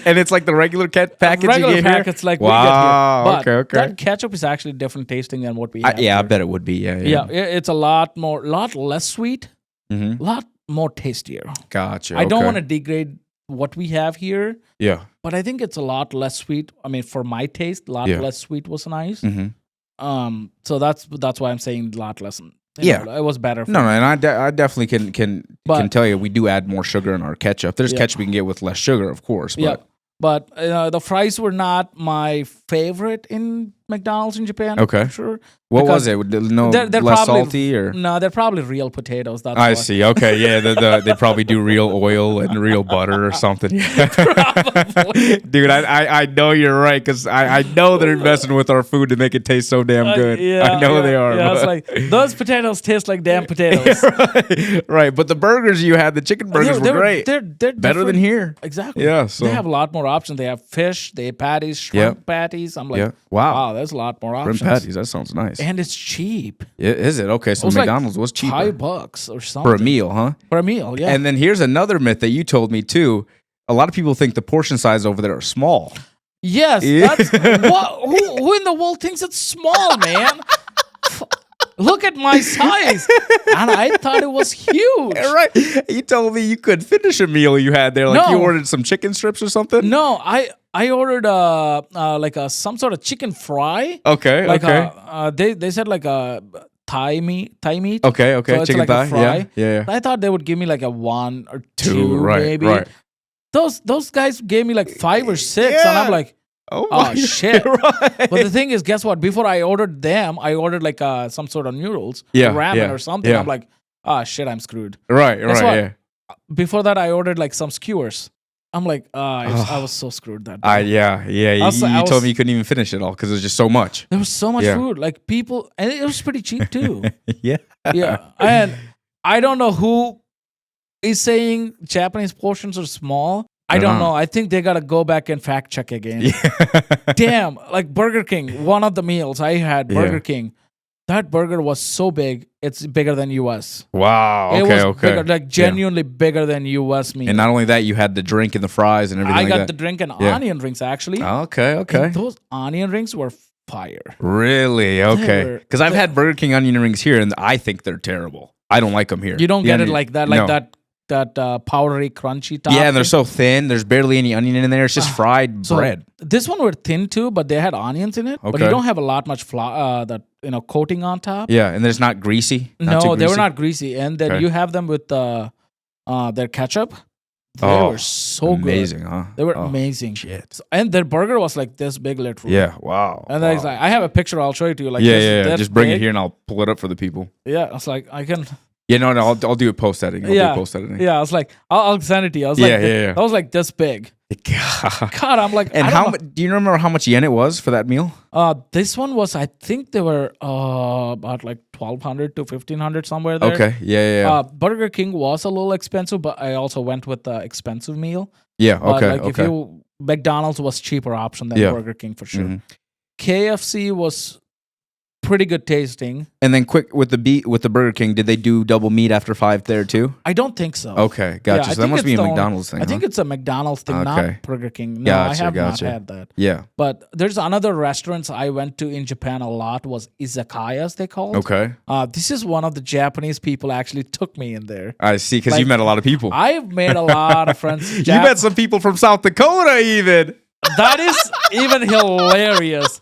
And it's like the regular package Regular you get here? packets like Wow. we get here. But Okay. that ketchup is actually different tasting than what we have. Yeah, I here. bet it would be. Yeah. Yeah, it's a lot less sweet, Mhm. lot more tastier. Gotcha. I don't okay. want to degrade what we have here, Yeah. but I think it's a lot less sweet. I mean, for my taste, a lot Yeah. less sweet was nice. Mm-hmm. So that's why I'm saying a lot less. Yeah. It was better. No, and I definitely can But- tell you we do add more sugar in our ketchup. There's Yeah. ketchup you can get with less sugar, of course. But Yeah. But the fries were not my favorite in McDonald's in Japan. Okay. For sure. what Because was it? No, they're less probably- salty or? No, they're probably real potatoes. That's I why. see. Okay, yeah, they probably do real oil and real butter or something. Probably. Dude, I know you're right because I know they're messing with our food to make it taste so damn good. I know they are. Yeah, it's but- like those potatoes taste like damn potatoes. right, but the burgers you had, the chicken burgers were great. They're Better than different. here. Exactly. Yeah, so- they have a lot more options. They have fish, they have patties, shrimp patties. I'm like, Yeah. Wow. there's a lot more Shrimp options. patties, that sounds nice. And it's cheap. Is it? Okay, so It was like McDonald's was cheaper $5 or something. for a meal, huh? For a meal, yeah. And then here's another myth that you told me too. A lot of people think the portion size over there are small. yes, Yeah. that's who in the world thinks it's small, man? Look at my size. And I thought it was huge. Right. You told me you could finish a meal you had there. Like you No. ordered some chicken strips or something? No, I ordered like some sort of chicken fry. Okay, Like okay. they said like thigh meat. Okay, okay. So it's Chicken like a thigh. fry. Yeah. I thought they would give me like a 1 or 2 Right, maybe. right. Those guys gave me like 5 or 6, and I'm Yeah. like, Oh, oh shit. Right. But the thing is, guess what? Before I ordered them, I ordered like some sort of noodles, Yeah, ramen yeah, or something. yeah. I'm like, oh shit, I'm screwed. Right, Guess right, what? yeah. Before that, I ordered like some skewers. I'm like, I was so screwed that day. Yeah. I was- You I told was- me you couldn't even finish it all because there's just so much. There was so much Yeah. food. Like people, and it was pretty cheap too. Yeah. Yeah. And I don't know who is saying Japanese portions are small. I don't know. I think they got to go back and fact check again. Yeah. Damn. Like Burger King, one of the meals I had, Burger Yeah. King, that burger was so big, it's bigger than US. Wow. It Okay, was okay. bigger, like genuinely bigger than US meal. And not only that, you had the drink and the fries and everything I like got that. the drink and Yeah. onion rings actually. Okay, okay. And those onion rings were fire. Really? Okay. were- Because I've had Burger King onion rings here, and I think they're terrible. I don't like them here. You don't The get it onion- like that, No. powdery, crunchy top. Yeah, and they're thing. so thin. There's barely any onion in there. It's just fried So bread. This one were thin too, but they had onions in it. But you Okay. don't have a lot much that coating on top. Yeah, and there's not greasy. Not too No, they were greasy? not greasy. And then Okay. you have them with their ketchup. They Oh, were so amazing, good. huh? They were Oh, amazing. Shit. And their burger was like this big, literally. Yeah. Wow. And wow. then it's like, I have a picture. I'll show it to you. Like yeah, this, yeah. this Just bring it big. here, and I'll pull it up for the people. Yeah, I was like, I can. Yeah, no, I'll do it post editing. I'll Yeah. do post editing. Yeah, I was like, I'll send it to you. I was Yeah, like, yeah. that was like this big. God, I'm like, And I how? don't know. Do you remember how much yen it was for that meal? This one was, I think they were about like 1,200 to 1,500 somewhere there. Okay. Yeah. Burger King was a little expensive, but I also went with the expensive meal. Yeah. But Okay. like if you McDonald's was cheaper option than Yeah. Burger King for sure. Mhm. KFC was pretty good tasting. And then quick with the Burger King, did they do double meat after 5 there too? I don't think so. Okay, gotcha. I So that think must be it's a the McDonald's thing. I think huh? it's a McDonald's thing, Okay. not Burger King. No, Gotcha, I have gotcha. not had that. Yeah. But there's another restaurants I went to in Japan a lot was izakayas they called. Okay. This is one of the Japanese people actually took me in there. I see, because you Like, met a lot of people. I've made a lot of friends. You met some people from South Dakota, even. That is even hilarious.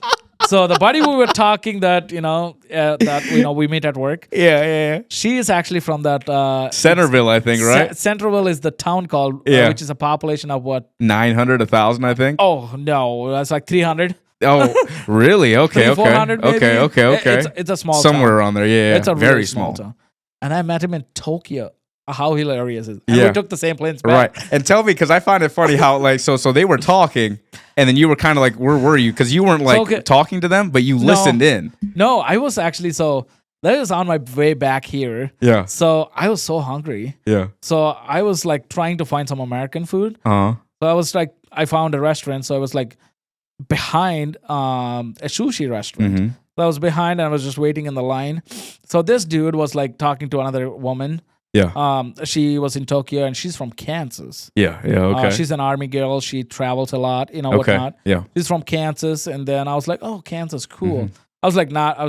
So the buddy we were talking that we meet at work. Yeah. She is actually from that Centerville, I think, right? Centerville is the town called, Yeah. which is a population of what? 900, 1,000, I think. Oh no, that's like 300. Oh, really? Okay, 400 maybe. okay. It's a small Somewhere town. around there, yeah. It's a very really small town. And I met him in Tokyo. How hilarious is it? And Yeah. we took the same planes back. Right. And tell me, because I find it funny how, like, so they were talking, and then you were kind of like, where were you? Because you weren't, like, okay. talking to them, but you listened in. No, I was actually that was on my way back here. Yeah. So I was so hungry. Yeah. So I was like trying to find some American food. Uh-huh. So I was like, I found a restaurant. So I was like behind a sushi restaurant. Mhm. So I was behind and I was just waiting in the line. So this dude was like talking to another woman. Yeah. She was in Tokyo and she's from Kansas. Yeah. Okay. She's an army girl. She travels a lot, okay. whatnot. Yeah. She's from Kansas. And then I was like, oh, Kansas, cool. I was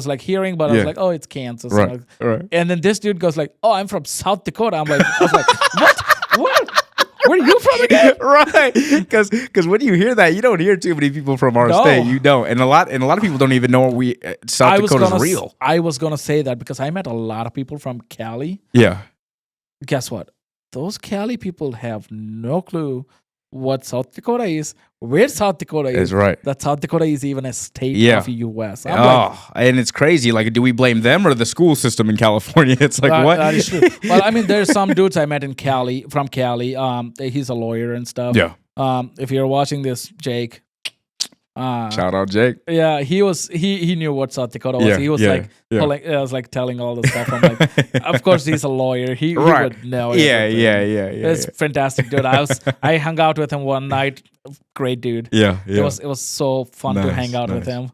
like hearing, but I was Yeah. like, oh, it's Kansas. Right. And, Right. and then this dude goes like, oh, I'm from South Dakota. I was like, what? Where are you from again? Right, because when you hear that, you don't hear too many people from our No. state. You don't, and a lot of people don't even know South Dakota's real. I was gonna say that because I met a lot of people from Cali. Yeah, Guess what? Those Cali people have no clue what South Dakota is, where South Dakota is. that's right. That South Dakota is even a state Yeah. of the U.S. I'm like, And it's crazy. Like, do we blame them or the school system in California? It's like what? That is true. Well, I mean, there's some dudes I met in Cali, from Cali. He's a lawyer and stuff. Yeah. If you're watching this, Jake. Shout out Jake. Yeah, he knew what South Dakota was. Yeah, He was yeah, like yeah. pulling, I was like telling all the stuff. I'm like, of course he's a lawyer. He Right. would know. Yeah, everything. yeah. It's fantastic, dude. I hung out with him one night. Great dude. Yeah. It was so fun to Nice, hang out with nice. him.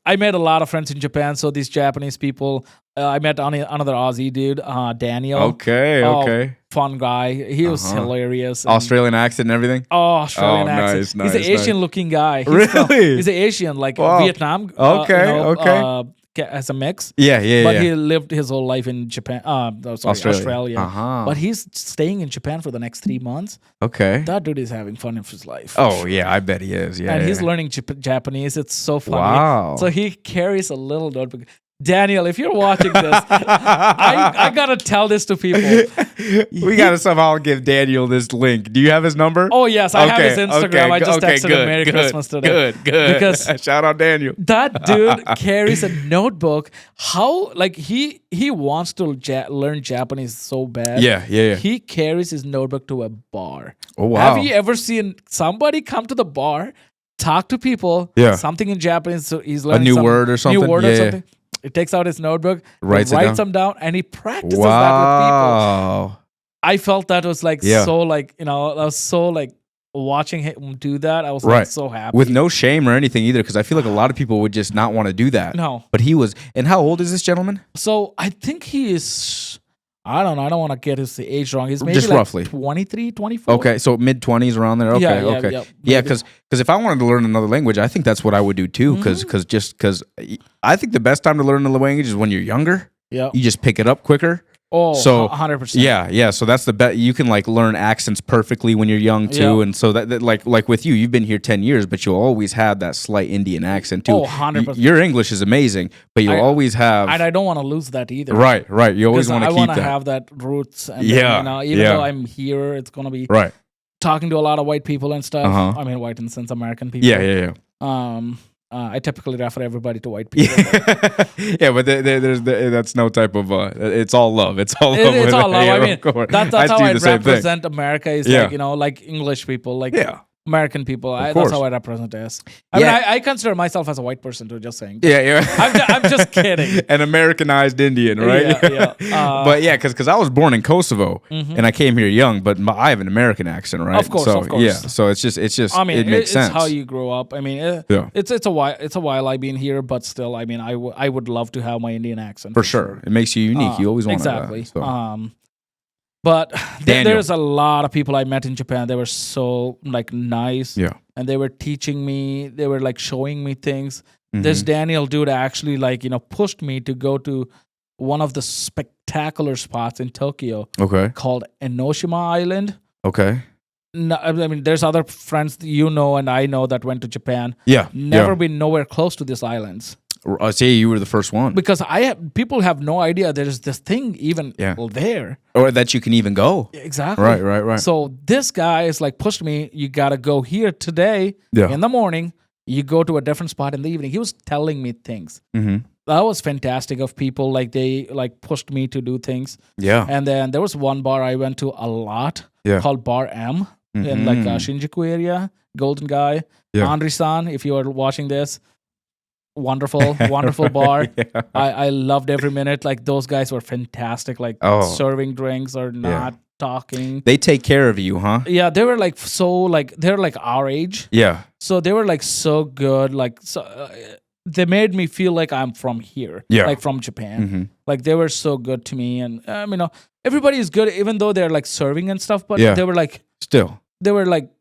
I made a lot of friends in Japan. So these Japanese people, I met another Aussie dude, Daniel. Okay. Oh, Okay. Fun guy. He was Uh-huh. hilarious. And- Australian accent and everything. Oh, Australian Oh, accent. nice, He's an nice, nice. Asian-looking guy. Really? He's an Asian, like Wow. Vietnam. Okay, okay. As a mix. Yeah. But he lived his whole life in Japan. Australia. Uh-huh. But he's staying in Japan for the next 3 months. Okay. That dude is having fun in his life. Oh yeah, I bet he is. Yeah. and he's yeah. learning Japanese. It's so funny. Wow. So he carries a little notebook. Daniel, if you're watching this, I gotta tell this to people. We gotta somehow give Daniel this link. Do you have his number? Oh yes, I have his Instagram. I just texted him Merry good, Christmas today. Good. Because shout out Daniel. that dude carries a notebook. How like he wants to learn Japanese so bad. Yeah. He carries his notebook to a bar. Oh wow. Have you ever seen somebody come to the bar, talk to people, Yeah. something in Japanese, so he's learning new word or something? New word or Yeah. something. He takes out his notebook, Writes them down, and he practices that with Wow. people. I felt that was like Yeah. so like, I was so like watching him do that. I was like Right. so happy. With no shame or anything either, because I feel like a lot of people would just not want to do that. No. But he was. And how old is this gentleman? So I think he is, I don't know. I don't want to get his age wrong. He's maybe Just like roughly. 23, 24. Okay, so mid-20s around there. Okay, Yeah, okay. yeah, Yeah, maybe. because if I wanted to learn another language, I think that's what I would do too. Mm-hmm. Because I think the best time to learn another language is when you're younger. Yeah. You just pick it up quicker. Oh, So 100%. yeah. So that's the bet. You can like learn accents perfectly when you're young too, Yeah. and so that like with you, you've been here 10 years, but you'll always have that slight Indian accent too. Oh, 100%. Your English is amazing, but you'll always have And I don't want to lose that either. right. You always Because want I to keep want to that. have that roots. And Yeah, then, even yeah. though I'm here, it's going to be Right. talking to a lot of white people and stuff. Uh-huh. I mean, white in the sense American people. Yeah. I typically refer everybody to white people. Yeah, but that's no type of. It's all love. It's all love. It's all love. Yeah, I mean, of course. that's I how do I the same thing. represent America. Is Yeah. like, like English people, like Yeah. American people. That's course. how I represent us. I mean, I consider myself as a white person too. Just saying. Yeah. I'm just kidding. An Americanized Indian, right? Yeah. But yeah, because I was born in Kosovo and I came here young, but I have an American accent, right? Of course, so, of course. Yeah, so it's just. I mean, it makes it's sense. how you grow up. I mean, Yeah. it's a while I've been here, but still, I mean, I would love to have my Indian accent for sure. It makes you unique. You always want exactly. that. So. But Daniel. there's a lot of people I met in Japan. They were so like nice. Yeah. And they were teaching me. They were like showing me things. Mm-hmm. This Daniel dude actually like pushed me to go to one of the spectacular spots in Tokyo Okay. called Enoshima Island. Okay. No, I mean, there's other friends and I know that went to Japan. Yeah. Never been nowhere close to these islands. See, you were the first one. Because people have no idea there's this thing even there. Or that you can even go. Exactly. Right. So this guy is like pushed me. You gotta go here today in the morning. You go to a different spot in the evening. He was telling me things. Mm-hmm. That was fantastic of people. Like they like pushed me to do things. Yeah. And then there was one bar I went to a lot called Bar M in like Shinjuku area. Golden guy. Yeah. Andri-san, if you are watching this. Wonderful bar. Yeah. I loved every minute. Like those guys were fantastic. Like serving drinks or not talking. They take care of you, huh? Yeah, they were like they're like our age. Yeah. So they were like so good. Like they made me feel like I'm from here. Yeah. Like from Japan. Mm-hmm. Like they were so good to me. And everybody is good, even though they're like serving and stuff. But they were like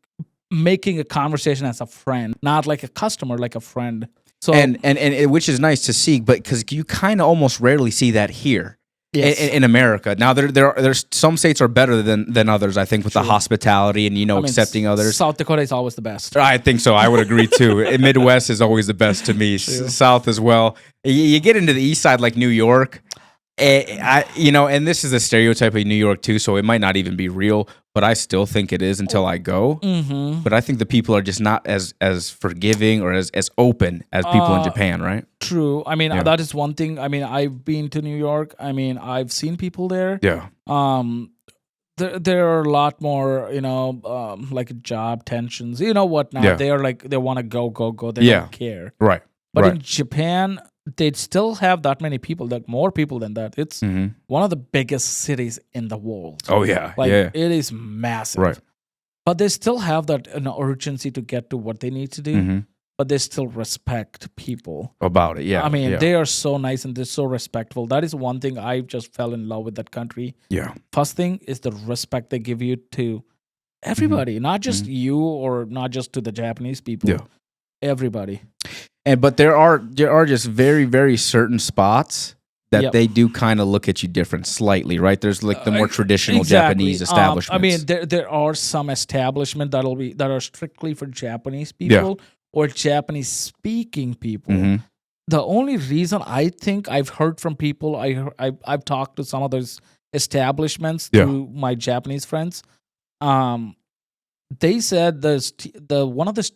making a conversation as a friend, not like a customer, like a friend. So and which is nice to see, but because you kind of almost rarely see that here yes. in America. Now there's some states are better than others. I think with the hospitality and accepting others. South Dakota is always the best. I think so. I would agree too. Midwest is always the best to me. South as well. You get into the East Side like New York. And this is a stereotype of New York too, so it might not even be real, but I still think it is until I go. Mm-hmm. But I think the people are just not as forgiving or as open as people in Japan, right? True. I mean, that is one thing. I mean, I've been to New York. I mean, I've seen people there. Yeah. There are a lot more, like job tensions, whatnot. Yeah. They are like, they want to go. They don't care. Right. But right. in Japan, they still have that many people, like more people than that. It's one of the biggest cities in the world. Oh, yeah. Like, yeah. it is massive. Right. But they still have that urgency to get to what they need to do. But they still respect people. About it, yeah. I mean, yeah. they are so nice and they're so respectful. That is one thing I just fell in love with that country. Yeah. First thing is the respect they give you to everybody, not just you or not just to the Japanese people. Yeah. Everybody. But there are just very, very certain spots that they do kind of look at you different slightly, right? There's like the more traditional Japanese establishments. I mean, there are some establishments that are strictly for Japanese people or Japanese speaking people. the only reason I think I've heard from people, I've talked to some of those establishments Yeah. through my Japanese friends. Um, they said the one of the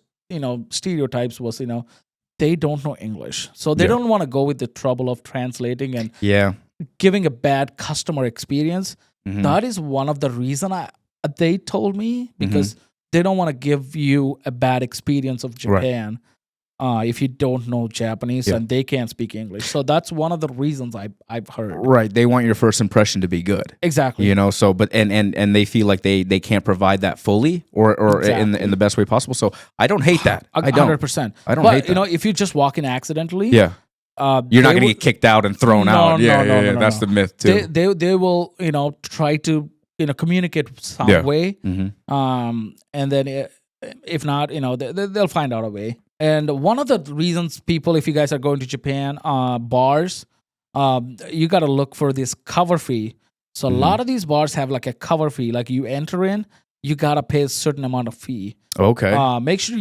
stereotypes was they don't know English, so they Yeah. don't want to go with the trouble of translating and Yeah. giving a bad customer experience. Mhm. That is one of the reason they told me, Mm-hmm. because they don't want to give you a bad experience of Japan if you don't know Japanese Yeah. and they can't speak English. So that's one of the reasons I've heard. Right. They want your first impression to be good. Exactly. So but and they feel like they can't provide that fully or Exactly. in the best way possible. So I don't hate that. I don't. 100%. I don't But hate that. if you just walk in accidentally, Yeah. You're not they going to would- get kicked out and thrown No, out. no, Yeah, no, yeah, no, yeah. no, That's no. the myth too. they will try to communicate some Yeah. way. Mhm. And then if not, they'll find out a way. And one of the reasons people, if you guys are going to Japan, bars, you got to look for this cover fee. So a lot of these bars have like a cover fee. Like you enter in, you got to pay a certain amount of fee. Okay. Make sure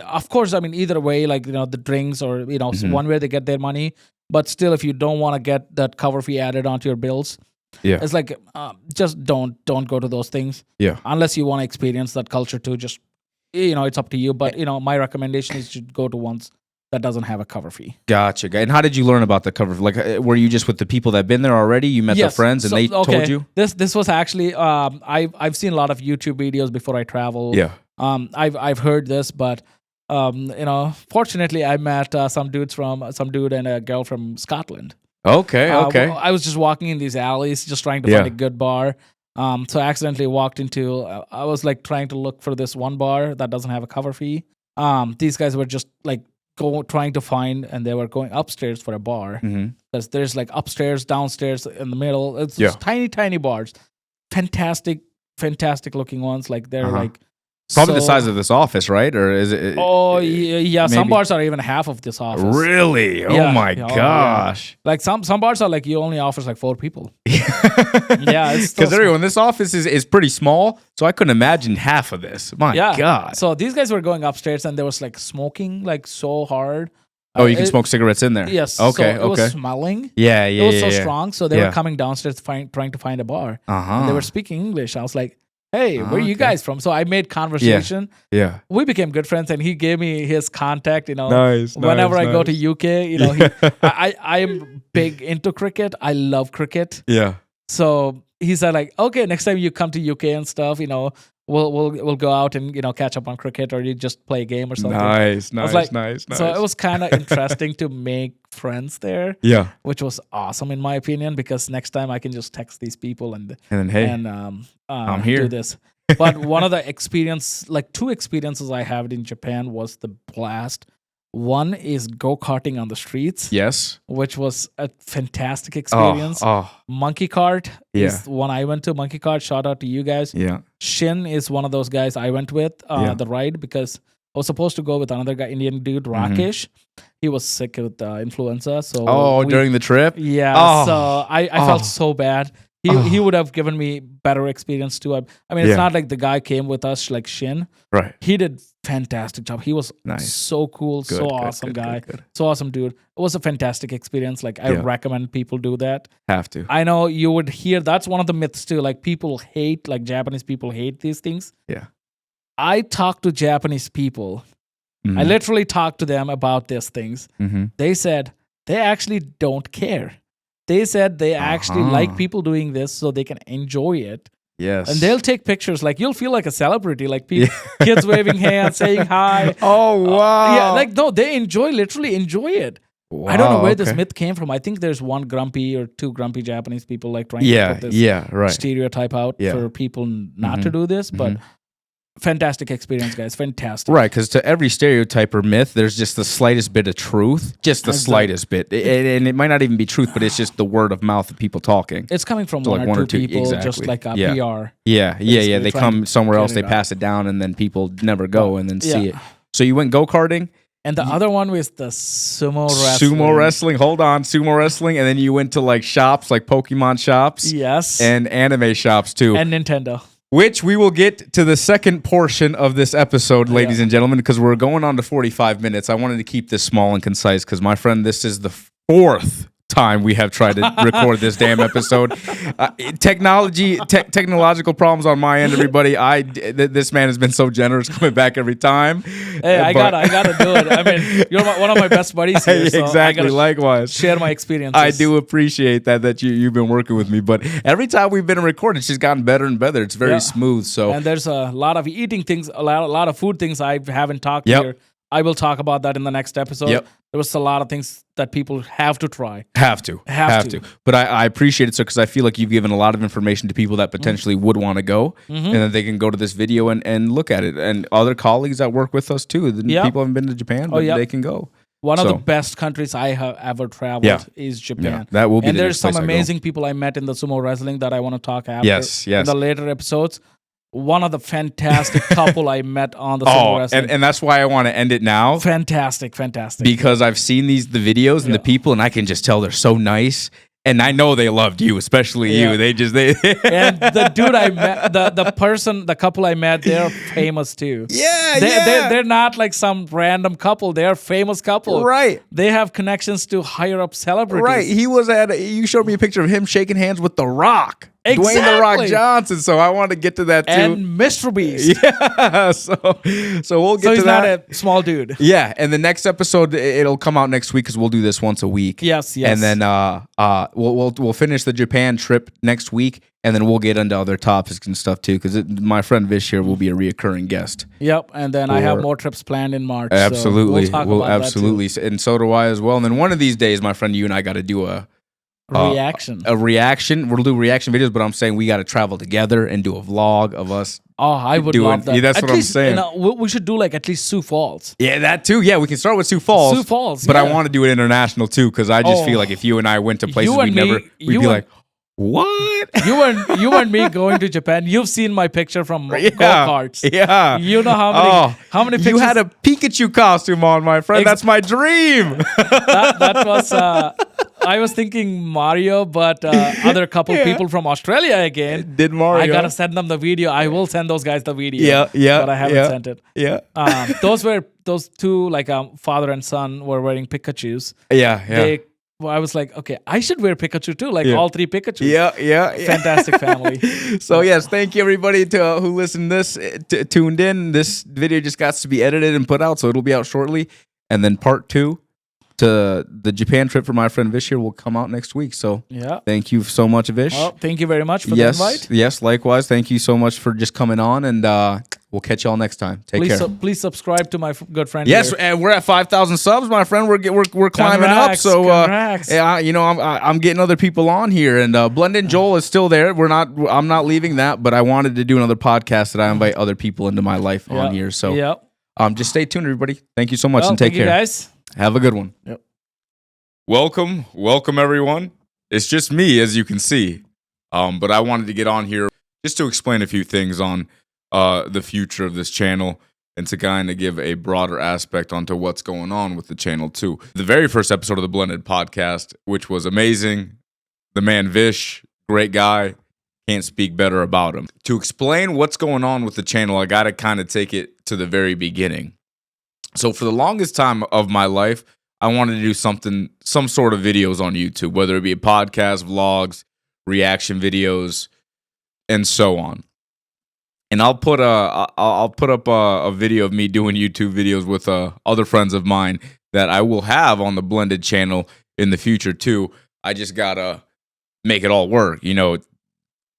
of course, either way, like, the drinks or, one way they get their money. But still, if you don't want to get that cover fee added onto your bills, Yeah. it's like, just don't go to those things. Yeah. Unless you want to experience that culture too. Just, it's up to you. But, my recommendation is to go to ones that doesn't have a cover fee. Gotcha. And how did you learn about the cover? Like, were you just with the people that been there already? You met their Yes. friends and So, they okay. told you? This was actually, I've seen a lot of YouTube videos before I travel. Yeah. I've heard this, but fortunately, I met some dude and a girl from Scotland. Okay. Okay. I was just walking in these alleys, just trying to Yeah. find a good bar. So I accidentally walked into. I was like trying to look for this one bar that doesn't have a cover fee. These guys were just like trying to find, and they were going upstairs for a bar, Mhm. because there's like upstairs, downstairs, in the middle. It's Yeah. just tiny bars, fantastic looking ones. Like they're like. Probably the so- size of this office, right? Or is it? Oh yeah, some maybe- bars are even half of this office. Really? Oh Yeah. my Oh, yeah. gosh. Like some bars are like you only offers like 4 people. Yeah, it's still Because everyone, this office is pretty small, so I couldn't imagine half of this. My Yeah. God. So these guys were going upstairs and there was like smoking like so hard. Oh, you can It- smoke cigarettes in there. Yes. Okay. So it was Okay. smelling. Yeah. It Yeah. was so yeah. strong. So they Yeah. were coming downstairs trying to find a bar. Uh They were huh. speaking English. I was like, "Hey, where are you Okay. guys from?" So I made conversation. Yeah. We became good friends, and he gave me his contact. Nice. Whenever I go to nice. UK, I am big into cricket. I love cricket. Yeah. So he said like, okay, next time you come to UK and stuff, we'll go out and catch up on cricket, or you just play a game or something. Nice. I was Nice. like- nice. Nice. So it was kind of interesting to make friends there, Yeah. which was awesome in my opinion, because next time I can just text these people and And then hey. I'm here. do this. But one of the two experiences I had in Japan was the blast. One is go-karting on the streets, Yes. which was a fantastic experience. Oh. Monkey Cart Yeah. is the one I went to. Monkey Cart, shout out to you guys. Yeah. Shin is one of those guys I went with Yeah. the ride, because I was supposed to go with another guy, Indian dude, Rakesh. He was sick with influenza. So Oh, we- during the trip. yeah. Oh. So I Oh. felt so bad. He would have given me better experience too. I mean, it's Yeah. not like the guy came with us like Shin. Right. He did fantastic job. He was Nice. so cool, Good, so good, awesome good, guy, good. so awesome dude. It was a fantastic experience. Like I Yeah. recommend people do that. Have to. I know you would hear that's one of the myths too. Like people hate, like Japanese people hate these things. Yeah. I talk to Japanese people. I Mhm. literally talked to them about these things. Mhm. They said they actually don't care. They said they actually like Uh-huh. people doing this so they can enjoy it. Yes. And they'll take pictures. Like you'll feel like a celebrity, like kids waving hands, saying hi. Oh wow. Yeah, like no, they literally enjoy it. Wow, I don't know where this okay. myth came from. I think there's one grumpy or 2 grumpy Japanese people like trying to Yeah. put this Yeah. Right. stereotype out Yeah. for people not to do this. But fantastic experience, guys. Fantastic. Right, because to every stereotype or myth, there's just the slightest bit of truth, just the Exactly. slightest bit, and it might not even be truth, but it's just the word of mouth of people talking. It's coming from So, one, like, or two people, just exactly. like a Yeah. PR. Yeah, yeah. Basically They trying come to somewhere get else, it they out. pass it down, and then people never go and then see Yeah. it. So you went go karting, And the other one was the sumo wrestling. sumo wrestling. Hold on, sumo wrestling, and then you went to like shops, like Pokemon shops, Yes. and anime shops too. And Nintendo. which we will get to the second portion of this episode, ladies and gentlemen, because we're going on to 45 minutes. I wanted to keep this small and concise because, my friend, this is the fourth time we have tried to record this damn episode. Technological problems on my end, everybody. This man has been so generous coming back every time. Hey, I gotta do it. I mean, you're one of my best buddies here. So exactly. Likewise, share my experiences. I do appreciate that you've been working with me. But every time we've been recording, she's gotten better and better. It's very smooth. So, and there's a lot of eating things, a lot of food things I haven't talked here. I will talk about that in the next episode. There was a lot of things that people have to try. Have to. But I appreciate it, sir, because I feel like you've given a lot of information to people that potentially would want to go, and then they can go to this video and look at it. And other colleagues that work with us, too. People haven't been to Japan, but they can go. One of the best countries I have ever traveled is Japan. Yeah, that will be. And there's some amazing people I met in the sumo wrestling that I want to talk after. Yes. In the later episodes. One of the fantastic couple I met on the sumo wrestling. And that's why I want to end it now. Fantastic. Because I've seen the videos and the people, and I can just tell they're so nice. And I know they loved you, especially you. And the dude I met, the couple I met, they're famous too. They're not like some random couple. They're a famous couple. Right. They have connections to higher up celebrities. Right. You showed me a picture of him shaking hands with The Rock. Exactly. Dwayne The Rock Johnson. So I want to get to that too. And Mr. Beast. Yeah. So we'll get to that. So he's not a small dude. Yeah. And the next episode, it'll come out next week because we'll do this once a week. Yes. And then we'll finish the Japan trip next week, and then we'll get into other topics and stuff too. Because my friend Vish here will be a reoccurring guest. Yep. And then I have more trips planned in March. Absolutely. So we'll talk about that too. And so do I as well. And then one of these days, my friend, you and I got to do a reaction. We'll do reaction videos, but I'm saying we got to travel together and do a vlog of us. Oh, I would love that. Yeah, that's what I'm saying. We should do like at least Sioux Falls. Yeah, that too. Yeah, we can start with Sioux Falls. Sioux Falls, but I want to do it international too because I just feel like if you and I went to places we'd be like, what? You and me going to Japan. You've seen my picture from go-karts. Yeah. You know how many pictures. You had a Pikachu costume on, my friend. That's my dream. that was. I was thinking Mario, but other couple people from Australia again did Mario. I gotta send them the video. I will send those guys the video. Yeah. But I haven't sent it. Yeah. Those two like father and son were wearing Pikachus. Yeah. I was like, okay, I should wear Pikachu too, like all three Pikachus. Yeah. Fantastic family. So yes, thank you everybody who listened tuned in. This video just got to be edited and put out, so it'll be out shortly. And then part 2 to the Japan trip for my friend Vish here will come out next week. So thank you so much, Vish. Well, thank you very much for the invite. Yes, likewise. Thank you so much for just coming on, and we'll catch y'all next time. Take care. Please subscribe to my good friend. Yes, here. and we're at 5,000 subs, my friend. We're climbing up. So I'm getting other people on here, and Blended Joel is still there. I'm not leaving that, but I wanted to do another podcast that I invite other people into my life on here. So just stay tuned, everybody. Thank you so much, and take care, guys. Have a good one. Yep. Welcome, everyone. It's just me, as you can see. But I wanted to get on here just to explain a few things on the future of this channel and to kind of give a broader aspect onto what's going on with the channel too. The very first episode of the Blended podcast, which was amazing. The man Vish, great guy. Can't speak better about him. To explain what's going on with the channel, I got to kind of take it to the very beginning. So for the longest time of my life, I wanted to do some sort of videos on YouTube, whether it be a podcast, vlogs, reaction videos, and so on. And I'll put up a video of me doing YouTube videos with other friends of mine that I will have on the Blended channel in the future too. I just gotta make it all work,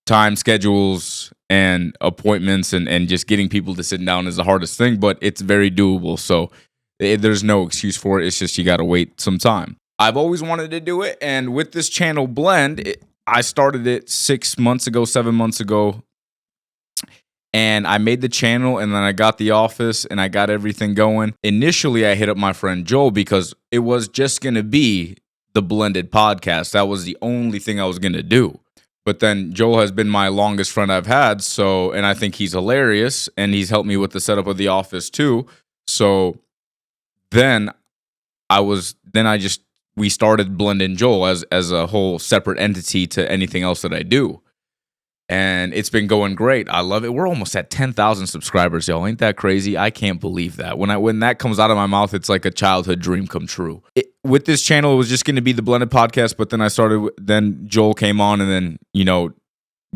time schedules and appointments and just getting people to sit down is the hardest thing, but it's very doable. So there's no excuse for it. It's just you got to wait some time. I've always wanted to do it. And with this channel Blend, I started it 7 months ago. And I made the channel and then I got the office and I got everything going. Initially, I hit up my friend Joel because it was just going to be the Blended podcast. That was the only thing I was going to do. But then Joel has been my longest friend I've had, and I think he's hilarious, and he's helped me with the setup of the office too. So then we started Blended Joel as a whole separate entity to anything else that I do. and it's been going great. I love it. We're almost at 10,000 subscribers, y'all. Ain't that crazy? I can't believe that. When that comes out of my mouth, it's like a childhood dream come true. With this channel, it was just going to be the Blended Podcast, but then Joel came on and then,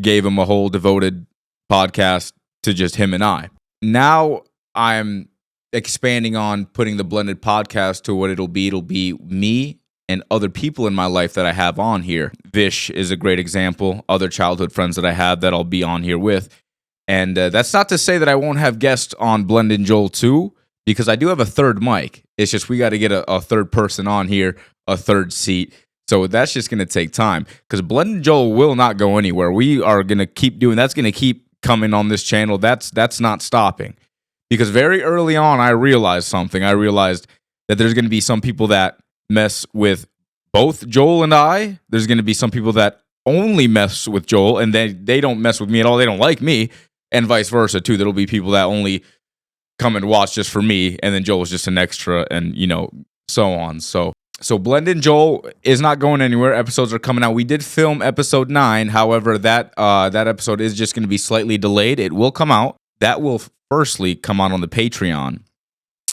gave him a whole devoted podcast to just him and I. Now I'm expanding on putting the Blended Podcast to what it'll be. It'll be me and other people in my life that I have on here. Vish is a great example. Other childhood friends that I have that I'll be on here with. And that's not to say that I won't have guests on Blended Joel too, because I do have a third mic. It's just we got to get a third person on here, a third seat. So that's just going to take time, because Blended Joel will not go anywhere. We are going to keep doing that's going to keep coming on this channel. That's not stopping. Because very early on, I realized something. I realized that there's going to be some people that mess with both Joel and I. There's going to be some people that only mess with Joel, and they don't mess with me at all. They don't like me, and vice versa, too. There'll be people that only come and watch just for me, and then Joel is just an extra, and, so on. So Blended Joel is not going anywhere. Episodes are coming out. We did film episode 9. However, that episode is just going to be slightly delayed. It will come out. That will firstly come out on the Patreon,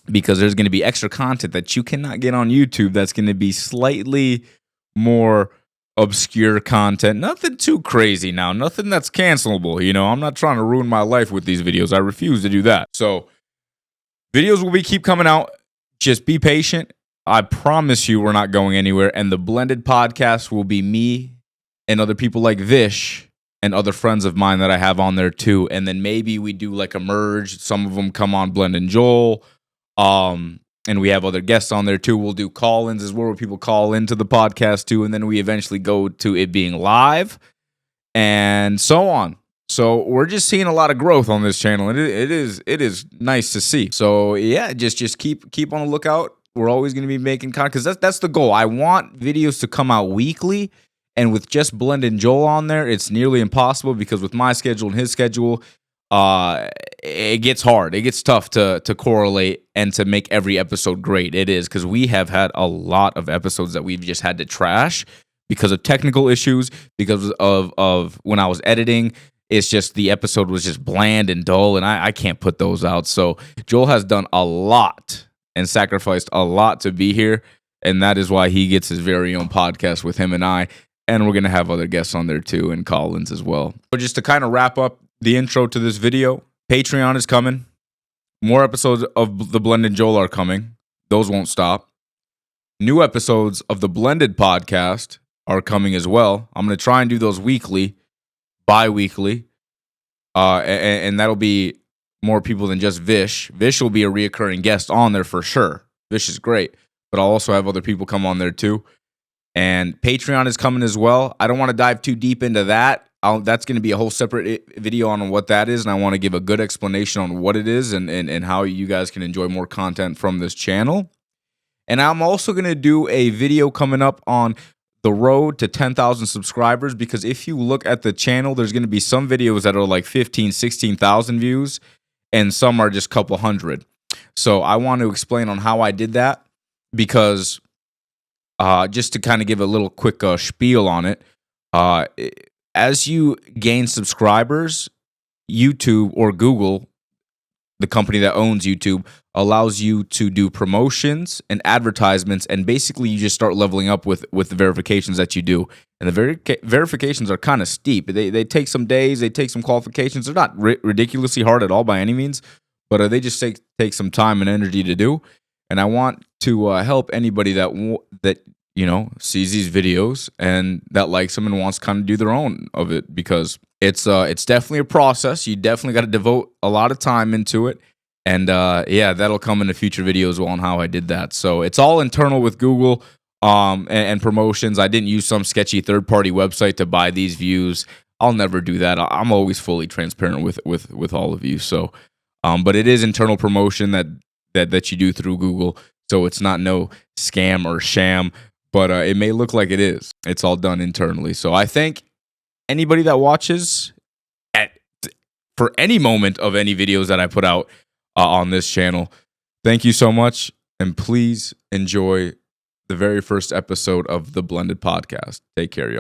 because there's going to be extra content that you cannot get on YouTube. That's going to be slightly more obscure content. Nothing too crazy now. Nothing that's cancelable. I'm not trying to ruin my life with these videos. I refuse to do that. So videos will keep coming out. Just be patient. I promise you we're not going anywhere. And the Blended Podcast will be me and other people like Vish and other friends of mine that I have on there too. And then maybe we do like a merge. Some of them come on Blended Joel. And we have other guests on there too. We'll do call-ins as well, where people call into the podcast too. And then we eventually go to it being live and so on. So we're just seeing a lot of growth on this channel. And it is nice to see. So yeah, just keep on the lookout. We're always going to be making content, because that's the goal. I want videos to come out weekly. And with just Blended Joel on there, it's nearly impossible, because with my schedule and his schedule, it gets hard. It gets tough to correlate and to make every episode great. It is, because we have had a lot of episodes that we've just had to trash because of technical issues, because of when I was editing. It's just the episode was just bland and dull, and I can't put those out. So Joel has done a lot and sacrificed a lot to be here, and that is why he gets his very own podcast with him and I. And we're going to have other guests on there too, and call-ins as well. So just to kind of wrap up the intro to this video, Patreon is coming. More episodes of the Blended Joel are coming. Those won't stop. New episodes of the Blended Podcast are coming as well. I'm going to try and do those weekly, bi-weekly. And that'll be more people than just Vish. Vish will be a reoccurring guest on there for sure. Vish is great. But I'll also have other people come on there too. And Patreon is coming as well. I don't want to dive too deep into that. That's going to be a whole separate video on what that is, and I want to give a good explanation on what it is and how you guys can enjoy more content from this channel. And I'm also going to do a video coming up on the road to 10,000 subscribers, because if you look at the channel, there's going to be some videos that are like 15, 16,000 views, and some are just a couple hundred. So I want to explain on how I did that, because just to kind of give a little quick spiel on it, as you gain subscribers, YouTube or Google, the company that owns YouTube, allows you to do promotions and advertisements, and basically you just start leveling up with the verifications that you do. And the verifications are kind of steep. They take some days, they take some qualifications. They're not ridiculously hard at all by any means, but they just take some time and energy to do. And I want to help anybody that sees these videos and that likes them and wants to kind of do their own of it, because it's definitely a process. You definitely got to devote a lot of time into it. And yeah, that'll come in the future videos on how I did that. So it's all internal with Google and promotions. I didn't use some sketchy third-party website to buy these views. I'll never do that. I'm always fully transparent with all of you. So, but it is internal promotion that you do through Google. So it's not no scam or sham, but it may look like it is. It's all done internally. So I thank anybody that watches for any moment of any videos that I put out on this channel. Thank you so much, and please enjoy the very first episode of the Blended Podcast. Take care, y'all.